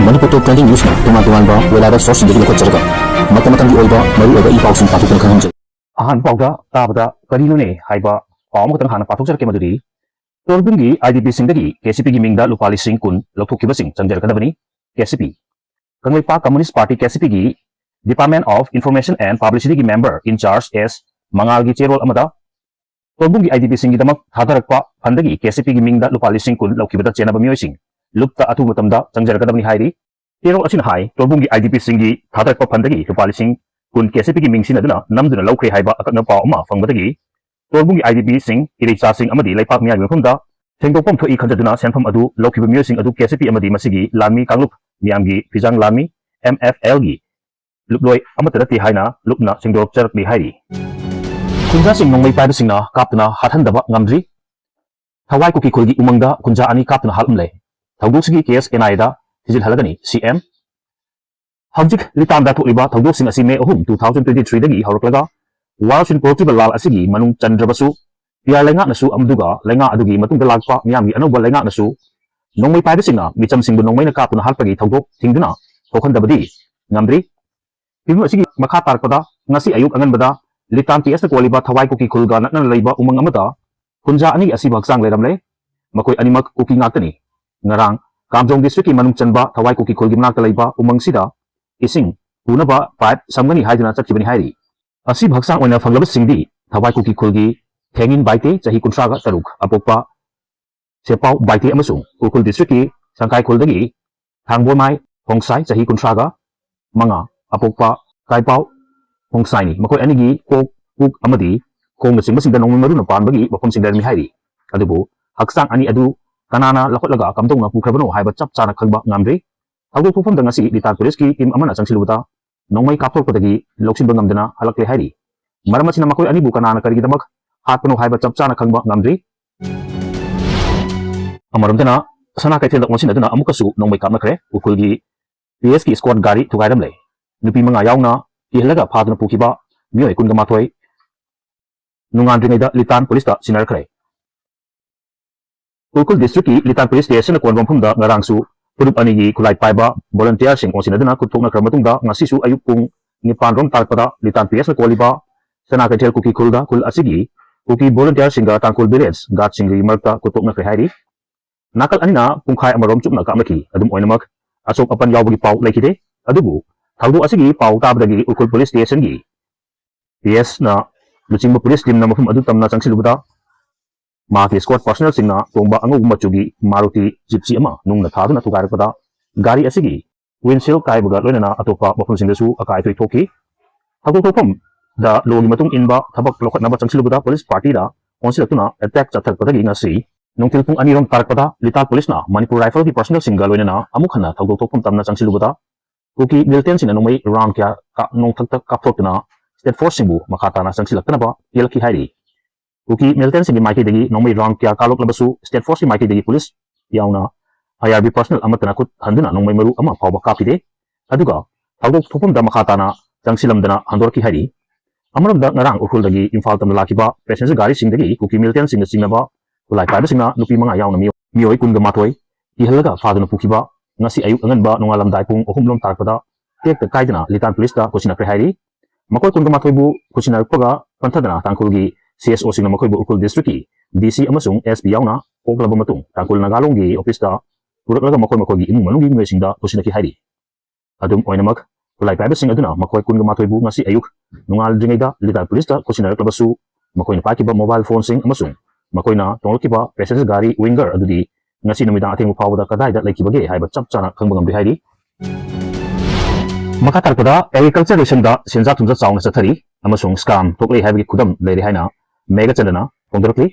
Manipur Top Trending News tungan-tungan ba wala da source dari lokot jarga mata-mata di oiba maru oiba ipaw sing patuk kan hanjay ahan pawda tabada karino ne haiba paw mo tang hana patuk jarke maduri torbungi IDP singdagi KCP gi mingda lupali sing kun lokthokkiba sing changjar kadabani KCP Kangleipa Communist Party KCP gi Department of Information and Publicity gi member in charge as mangal gi cherol amada torbungi IDP sing gi damak thadarakpa phandagi KCP gi mingda lupali sing kun lokhibada chenaba mioi sing lupta atu matamda changjar kadabani hairi Tero asin hai torbungi IDP singi thadarakpa phandagi lupali sing kun KCP gi mingsin aduna namduna laukhre haiba akakna paw ama fangbadagi torbungi IDP sing iricha sing amadi laipak miyai mafumda thengdokpam thoi khanjaduna senfam adu lokhiba mioi sing adu KCP amadi masigi lami kanglup miyamgi fijang lami MFL gi luploi amatadati haina lupna singdorok charakni hairi kunja sing nongmai paiba singna kaptuna hathandaba ngamdri thawai kuki khulgi umangda kunja ani kaptuna halumle thawduksigi case NI da hijil halagani CM Hawjik litamda tholiba thawduk sing asi May 2023 dagi hawraklaga Warashin Portugal lal asigi manung chandrabasu piar lenga nasu amduga lenga adugi matungda lagpa miyamgi anoba lenga nasu nongmai paiba singna micham singbu nongmai na kapuna halpagi thawduk thingduna thokhandabadi ngamdri pimu asigi makha tarpada ngasi ayuk anganbada litam TS na kwaliba thawai kuki khulga nakna leiba umang amata kunja ani asi bagsang leramle makoi animak kuki ngakani ngarang Kamjong district ki manung chanba thawai kuki khulgi manakta leiba umang sida ising punaba pipe samgani haiduna chakibani hairi asi bhaksang oina fanglaba singdi thawai kuki khulgi thengin baite chahi kuntraga taruk apokpa sepau baite amasung ukul district ki sangkai khuldagi thangbormai hongsai chahi kuntraga manga apokpa kaipau hongsai ni makoi anigi kok amadi khongna singba singda nongmi maruna panbagi mafam singda mi hairi adubu haksang ani adu kanana lakotlaga kamdongna pukrabano haiba chap chana khangba ngamdre thawdok thofamda ngasi litar police ki team amana changsilubuta nongmai kapthokpadagi loksinba ngamdana halakle hairi maramachina makoi ani bu kanana karigi damak hatpano haiba chap chana khangba ngamdre amaromdana sana kaithel dakmosin aduna amukasu nongmai kapnakhre ukulgi PS ki squad gari thugairamle nupi manga yauna ihalaga phaduna pukiba mioi kunga mathoi nungandringaida litan police ta sinarkhre Ukul district ki litan police station na konbam phumda ngarangsu purup anigi khulai paiba volunteer sing osinaduna kuthokna kramatungda ngasisu ayuk pung nipan rom tarpada litan PS na kwaliba sana kaithel kuki khulda kul asigi kuki volunteer singa tangkul village gat singri marta kuthokna kre hairi nakal anina pungkhai amarom chupna kamaki adum oinamak asok apan yawbagi pau laikide adubu thawdu asigi pau tabdagi ukul police station gi PS na luchingba police team na mafum adu tamna changsilubuda Maki squad personnel singna tongba angu machugi Maruti gypsy ama nungna thaduna thugarakpada gari asigi windshield kaibuga loinana atopa mafum singdasu akai thoi thoki thakok thopam da logi matung inba thabak lokhatnaba changsilubuda police party da onsilatuna attack chathakpadagi ngasi nungtil pung anirom tarakpada lital police na Manipur rifle ki personnel singa loinana amukhana thakok thopam tamna changsilubuda kuki militant sina nongmai round kya ka nongthakta kapthokna state force singbu makhatana changsilaktanaba yelki hairi Uki militant singi maiki degi nongmai round kya kalok labasu state force maiki degi police yauna IRB personnel amatana kut handuna nongmai maru ama phawba kapide aduga thawdok thopam da makhatana changsilamdana handorki hari amaramda ngarang ukhul dagi imphal tamna lakiba passenger gari singdagi kuki militant singa singnaba ulai paiba singna nupi manga yauna mioi kunga mathoi ihalaga phaduna pukiba ngasi ayuk anganba nongalamdai pung ohumlom tarpada tekta kaidana litan police da kusina kre hari makoi kunga mathoi bu kusina rukpaga panthadana tangkulgi CSO sing namakoi bu ukul district ki DC amasung SP yauna koklaba matung tangkul nagalonggi office da puraklaga makoi gi imung manunggi ngai singda kusinaki hairi adum oinamak ulai paiba sing aduna makoi kunga mathoi bu ngasi ayuk nungal dringaida litar police da kusina klabasu makoi na pakiba mobile phone sing amasung makoi na tonglokiba passenger gari winger adudi ngasi numida atheng phawda kadai da laikibage haiba chap chana khangba ngambi hairi maka tarpada agriculture ration da senja thumja chawna chathari amasung scam toklei haibagi khudam leiri haina Mega Chandana, Pondorokli.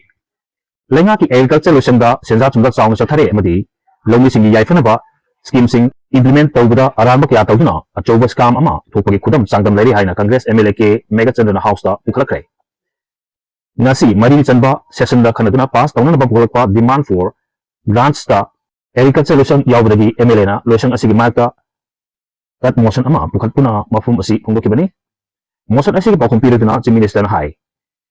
Lenga ki agriculture lotion da senja chumda chawna chathare amadi longmi singi yaifanaba scheme sing implement tawbada aramba kya tawduna achoba scam ama thopagi khudam changdam leiri haina Congress MLA ke Mega Chandana House da ukhlakre. Ngasi mari chanba session da khanaduna pass tawna ba bolakpa demand for grants da agriculture lotion yawbadagi MLA na lotion asigi marka that motion ama pukhatpuna mafum asi phongdokibani motion asigi pakhum piraduna chief minister na hai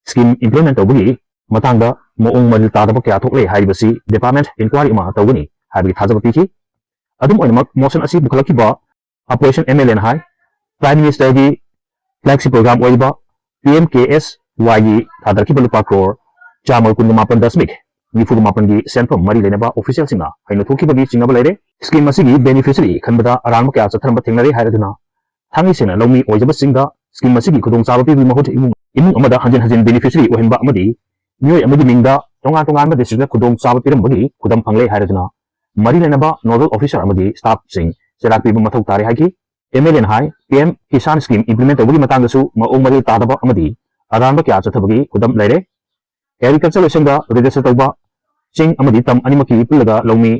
Scheme implement tawbagi matangda moong maril tadaba kya thokle haibasi department inquiry ma tawgani haibagi thajaba piki adum oinamak motion asi bukhalakkiba operation MLN hai prime minister gi flagship program oiba PMKSY gi thadarkiba lupa crore chamal kunmapan dasmik nifumapan gi senfam mari lenaba official singna haino thokiba gi chingaba leire scheme asi gi beneficiary khanbada aran kya chatharba thengnare hairaduna thangi sena lomi oijaba singda scheme asi gi khudong chaba pi mahut imung amada hanjin beneficiary ohenba amadi mioi amadi mingda tongan ma district khudong chaba piram bagi khudam phangle hairaduna mari lenaba nodal officer amadi staff sing serak pi mathau tare haki MLN hai PM Kisan scheme implement tawagi matang dasu maong mari tadaba amadi aran kya chathabagi khudam leire agriculture singda register tawba sing amadi tam animaki pulaga lomi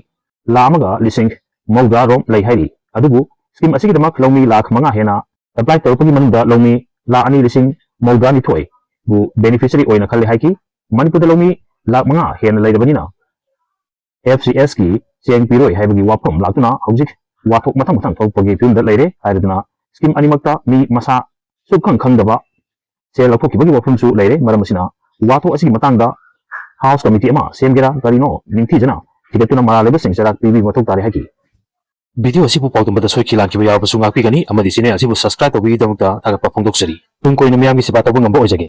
la amaga lising mauga rom lei hairi adubu scheme asigi damak lomi lakh manga hena apply tawpagi manunda lomi la ani lising mauga ni thoi bu beneficiary oina khalle haiki manipur lomi lakh manga hena leidabani na FCS ki cheng piroi haibagi wapom lakuna hojik wathok mathang thokpagi film da leire haiduna scheme animakta mi masa subkhang khangdaba se lathokibagi wapom su leire maramasina wathok asigi matangda house committee ama semgera garino ningthi jana hidatuna maraleba singsarak pb mathok tare haki video asibu pawtumba da soiki lankiba yabasu ngakpi gani amadi sine asibu subscribe tawbi damukta thagapa phongdoksari tung koina miyamgi siba tawbu ngamba oijage